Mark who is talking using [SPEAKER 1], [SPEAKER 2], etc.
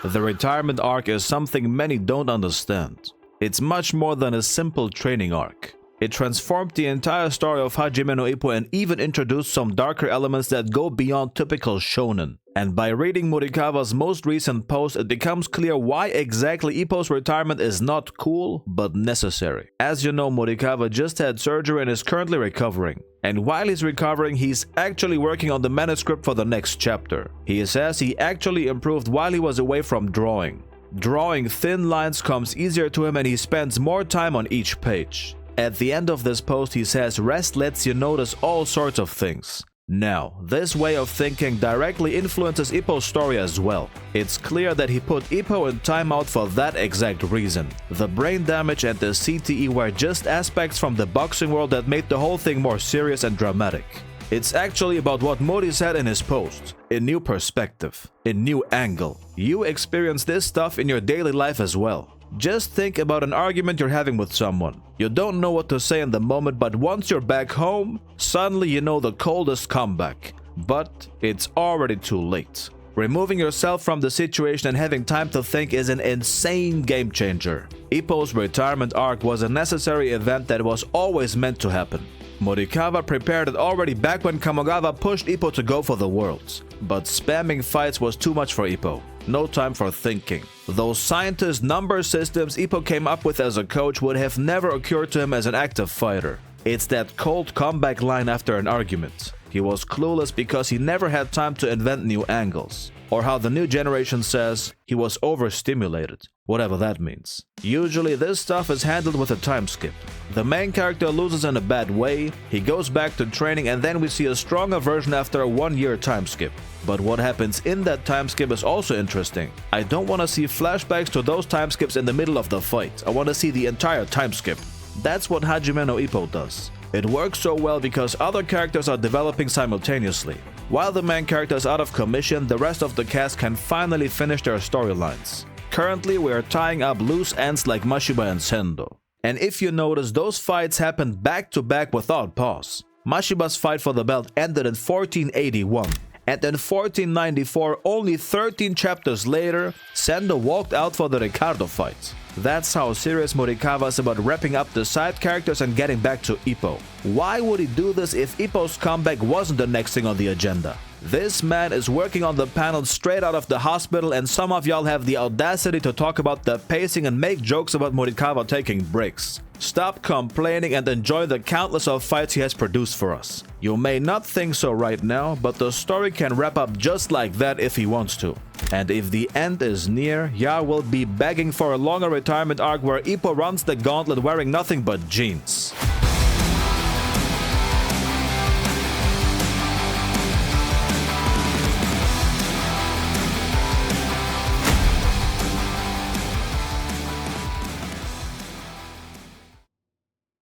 [SPEAKER 1] The retirement arc is something many don't understand. It's much more than a simple training arc. It transformed the entire story of Hajime no Ippo and even introduced some darker elements that go beyond typical shonen. And by reading Morikawa's most recent post, it becomes clear why exactly Ippo's retirement is not cool, but necessary. As you know, Morikawa just had surgery and is currently recovering. And while he's recovering, he's actually working on the manuscript for the next chapter. He says he actually improved while he was away from drawing. Drawing thin lines comes easier to him and he spends more time on each page. At the end of this post, he says rest lets you notice all sorts of things. Now, this way of thinking directly influences Ippo's story as well. It's clear that he put Ippo in timeout for that exact reason. The brain damage and the CTE were just aspects from the boxing world that made the whole thing more serious and dramatic. It's actually about what Mori said in his post. A new perspective, a new angle. You experience this stuff in your daily life as well. Just think about an argument you're having with someone. You don't know what to say in the moment, but once you're back home, suddenly you know the coldest comeback. But it's already too late. Removing yourself from the situation and having time to think is an insane game changer. Ippo's retirement arc was a necessary event that was always meant to happen. Morikawa prepared it already back when Kamogawa pushed Ippo to go for the Worlds. But spamming fights was too much for Ippo. No time for thinking. Those scientist number systems Ippo came up with as a coach would have never occurred to him as an active fighter. It's that cold comeback line after an argument. He was clueless because he never had time to invent new angles. Or how the new generation says, he was overstimulated. Whatever that means. Usually this stuff is handled with a time skip. The main character loses in a bad way, he goes back to training and then we see a stronger version after a 1-year time skip. But what happens in that time skip is also interesting. I don't want to see flashbacks to those time skips in the middle of the fight. I want to see the entire time skip. That's what Hajime no Ippo does. It works so well because other characters are developing simultaneously. While the main character is out of commission, the rest of the cast can finally finish their storylines. Currently, we are tying up loose ends like Mashiba and Sendo. And if you notice, those fights happened back to back without pause. Mashiba's fight for the belt ended in 1481. And in 1494, only 13 chapters later, Sendo walked out for the Ricardo fight. That's how serious Morikawa is about wrapping up the side characters and getting back to Ippo. Why would he do this if Ippo's comeback wasn't the next thing on the agenda? This man is working on the panel straight out of the hospital and some of y'all have the audacity to talk about the pacing and make jokes about Morikawa taking breaks. Stop complaining and enjoy the countless of fights he has produced for us. You may not think so right now, but the story can wrap up just like that if he wants to. And if the end is near, Ya will be begging for a longer retirement arc where Ippo runs the gauntlet wearing nothing but jeans.